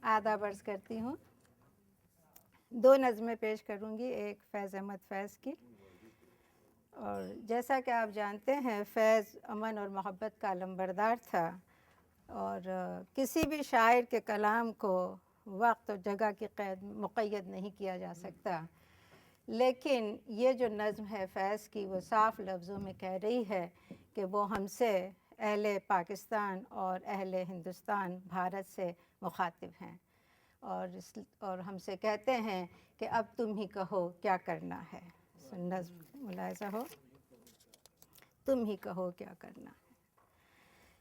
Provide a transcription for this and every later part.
آداب عرض کرتی ہوں. 2 نظمیں پیش کروں گی، ایک فیض احمد فیض کی. اور جیسا کہ آپ جانتے ہیں فیض امن اور محبت کا علمبردار تھا، اور کسی بھی شاعر کے کلام کو وقت اور جگہ کی مقید نہیں کیا جا سکتا. لیکن یہ جو نظم ہے فیض کی، وہ صاف لفظوں میں کہہ رہی ہے کہ وہ ہم سے، اہل پاکستان اور اہل ہندوستان بھارت سے مخاطب ہیں، اور ہم سے کہتے ہیں کہ اب تم ہی کہو کیا کرنا ہے. نظم ملاحظہ ہو. تم ہی کہو کیا کرنا ہے.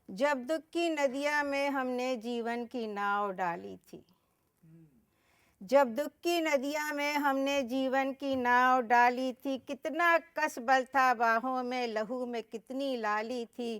جب دکھ کی ندیاں میں ہم نے جیون کی ناؤ ڈالی تھی، جب دکھ کی ندیاں میں ہم نے جیون کی ناؤ ڈالی تھی، کتنا کس بل تھا باہوں میں، لہو میں کتنی لالی تھی.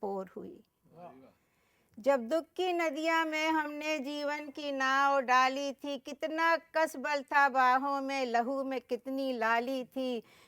پور ہوئی. جب دکھ کی ندیاں میں ہم نے جیون کی ناؤ ڈالی تھی، کتنا کس بل تھا باہوں میں، لہو میں کتنی لالی تھی.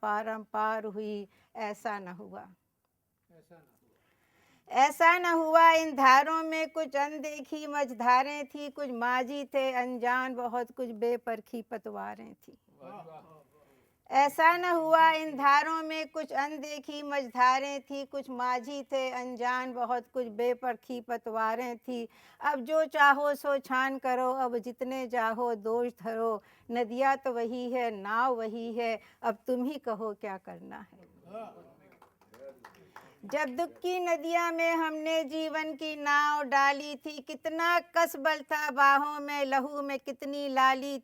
پارم پار ہوئی. ایسا نہ ہوا، ایسا نہ ہوا. ان دھاروں میں کچھ اندیکھی مجدھاریں تھی، کچھ ماجی تھے انجان، بہت کچھ بے پرکھی پتواریں تھی. ایسا نہ ہوا. ان دھاروں میں کچھ اندیکھی مجدھاریں تھی، کچھ ماجھی تھے انجان، بہت کچھ بے پرکھی پتواریں تھی. اب جو چاہو سو چھان کرو، اب جتنے چاہو دوش دھرو. ندیاں تو وہی ہے، ناؤ وہی ہے، اب تم ہی کہو کیا کرنا ہے. جب دکھ کی ندیاں میں ہم نے جیون کی ناؤ ڈالی تھی، کتنا کس بل تھا باہوں میں، لہو میں کتنی لالی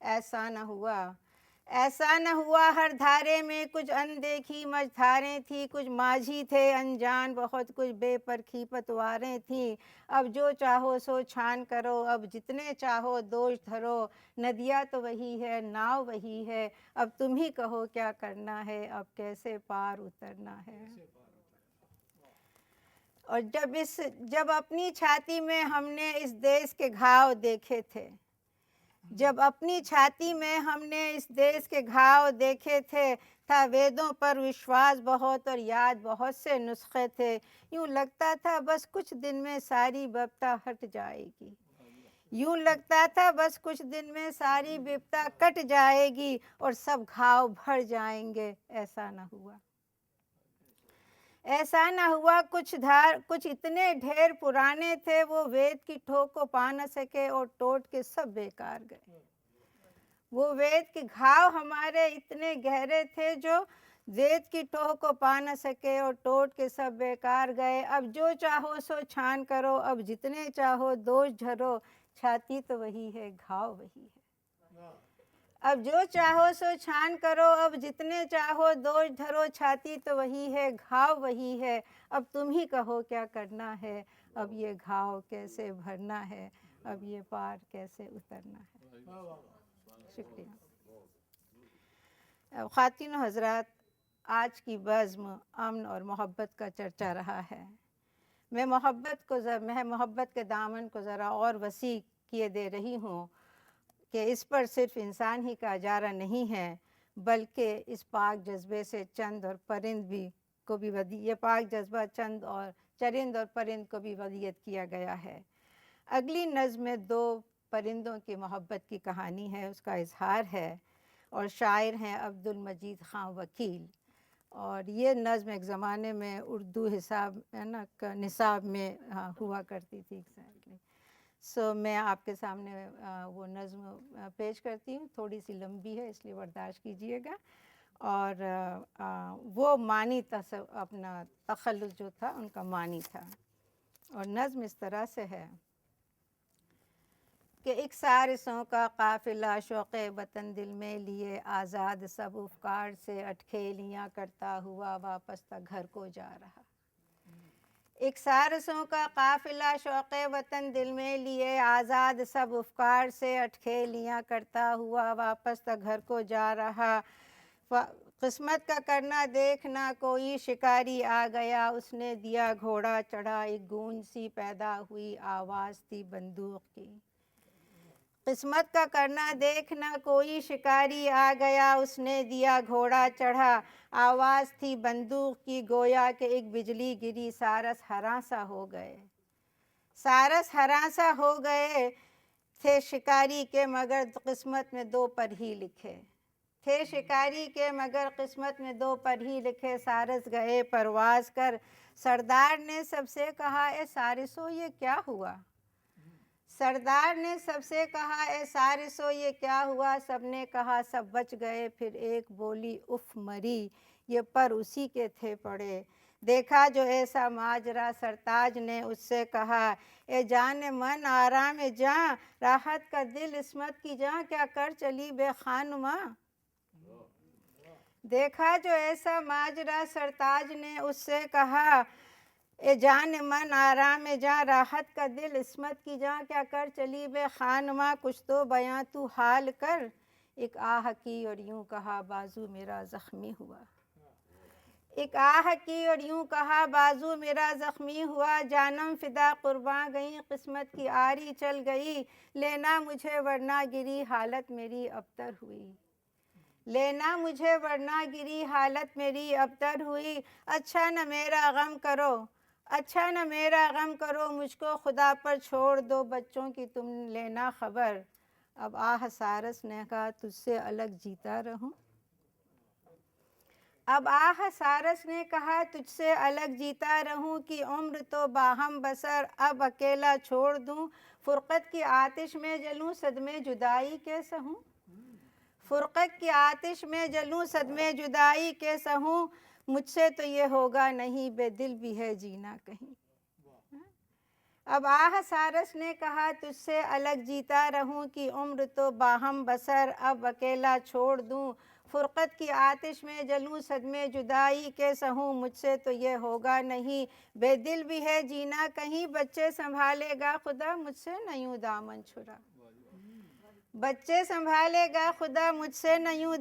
ایسا نہ ہوا، ایسا نہ ہوا. ہر دھارے میں کچھ اندیکھی مجدھاریں تھی، کچھ ماجھی تھے انجان، بہت کچھ بے پرکھی پتواریں تھیں. اب جو چاہو سو چھان کرو، اب جتنے چاہو دوش دھرو. ندیاں تو وہی ہے، ناؤ وہی ہے، اب تم ہی کہو کیا کرنا ہے، اب کیسے پار اترنا ہے. اور جب اپنی چھاتی میں ہم نے اس دیس کے گھاؤ دیکھے تھے، جب اپنی چھاتی میں ہم نے اس دیس کے گھاؤ دیکھے تھے، تھا ویدوں پر وشواس بہت اور یاد بہت سے نسخے تھے. یوں لگتا تھا بس کچھ دن میں ساری بپتا ہٹ جائے گی. یوں لگتا تھا بس کچھ دن میں ساری بپتا کٹ جائے گی اور سب گھاؤ بھر جائیں گے. ایسا نہ ہوا، ایسا نہ ہوا. کچھ اتنے ڈھیر پرانے تھے، وہ وید کی ٹھوک کو پا نہ سکے اور ٹوٹ کے سب بیکار گئے. وہ وید کے گھاؤ ہمارے اتنے گہرے تھے، جو وید کی ٹوک کو پا نہ سکے اور ٹوٹ کے سب بیکار گئے. اب جو چاہو سو چھان کرو، اب جتنے چاہو دوش جھرو. چھاتی تو وہی ہے، گھاؤ وہی ہے. اب جو چاہو سو چھان کرو، اب جتنے چاہو دوش دھرو. چھاتی تو وہی ہے، گھاؤ وہی ہے، اب تم ہی کہو کیا کرنا ہے. اب یہ گھاؤ کیسے بھرنا ہے، اب یہ پار کیسے اترنا ہے. شکریہ. خواتین و حضرات، آج کی بزم امن اور محبت کا چرچا رہا ہے. میں محبت کے دامن کو ذرا اور وسیع کیے دے رہی ہوں کہ اس پر صرف انسان ہی کا اجارہ نہیں ہے، بلکہ اس پاک جذبے سے چند اور پرند کو بھی یہ پاک جذبہ چند اور چرند اور پرند کو بھی ودیعت کیا گیا ہے. اگلی نظم میں 2 پرندوں کی محبت کی کہانی ہے، اس کا اظہار ہے، اور شاعر ہیں عبد المجید خاں وکیل. اور یہ نظم ایک زمانے میں اردو نصاب میں ہوا کرتی تھی. میں آپ کے سامنے وہ نظم پیش کرتی ہوں. تھوڑی سی لمبی ہے، اس لیے برداشت کیجیے گا. اور وہ معنی اپنا تخلص جو تھا ان کا معنی تھا. اور نظم اس طرح سے ہے کہ اکسارسوں کا قافلہ شوق وطن دل میں لیے، آزاد سب افکار سے اٹکھیلیاں کرتا ہوا واپس تک گھر کو جا رہا. اکسارسوں کا قافلہ شوق وطن دل میں لیے، آزاد سب افکار سے اٹکھیلیاں کرتا ہوا واپس تک گھر کو جا رہا. قسمت کا کرنا دیکھنا کوئی شکاری آ گیا، اس نے دیا گھوڑا چڑھا، ایک گونج سی پیدا ہوئی، آواز تھی بندوق کی. قسمت کا کرنا دیکھنا کوئی شکاری آ گیا، اس نے دیا گھوڑا چڑھا، آواز تھی بندوق کی گویا کہ ایک بجلی گری، سارس ہراساں ہو گئے، سارس ہراساں ہو گئے، تھے شکاری کے مگر قسمت میں دو پر ہی لکھے، تھے شکاری کے مگر قسمت میں دو پر ہی لکھے، سارس گئے پرواز کر، سردار نے سب سے کہا اے سارسو یہ کیا ہوا، سردار نے سب سے کہا اے سارسو یہ کیا ہوا، سب نے کہا سب بچ گئے، پھر ایک بولی اف مری، یہ پر اسی کے تھے پڑے، دیکھا جو ایسا ماجرا، سرتاج نے اس سے کہا اے جان من آرام جاں، راحت کا دل عصمت کی جاں، کیا کر چلی بے خانماں، دیکھا جو ایسا ماجرا، سرتاج نے اس سے کہا اے جان من آرام جاں، راحت کا دل عصمت کی جاں، کیا کر چلی بے خانماں، کچھ تو بیاں تو حال کر، ایک آہ کی اور یوں کہا بازو میرا زخمی ہوا، ایک آہ کی اور یوں کہا بازو میرا زخمی ہوا، جانم فدا قرباں گئی، قسمت کی آری چل گئی، لینا مجھے ورنہ گری، حالت میری ابتر ہوئی، لینا مجھے ورنہ گری، حالت میری ابتر ہوئی، اچھا نہ میرا غم کرو، اچھا نہ میرا غم کرو، مجھ کو خدا پر چھوڑ دو، بچوں کی تم لینا خبر، اب آہ سارس نے کہا تجھ سے الگ جیتا رہوں، اب آہ سارس نے کہا تجھ سے الگ جیتا رہوں، کی عمر تو باہم بسر اب اکیلا چھوڑ دوں، فرقت کی آتش میں جلوں صدمے جدائی کے سہوں، فرقت کی آتش میں جلوں صدمے جدائی کے سہوں، مجھ سے تو یہ ہوگا نہیں، بے دل بھی ہے جینا کہیں، اب آہ سارس نے کہا تجھ سے الگ جیتا رہوں، کی عمر تو باہم بسر اب اکیلا چھوڑ دوں، فرقت کی آتش میں جلوں صدمے جدائی کے سہوں، مجھ سے تو یہ ہوگا نہیں، بے دل بھی ہے جینا کہیں، بچے سنبھالے گا خدا مجھ سے نہ یوں دامن چھڑا، بچے سنبھالے گا خدا مجھ سے نہ یوں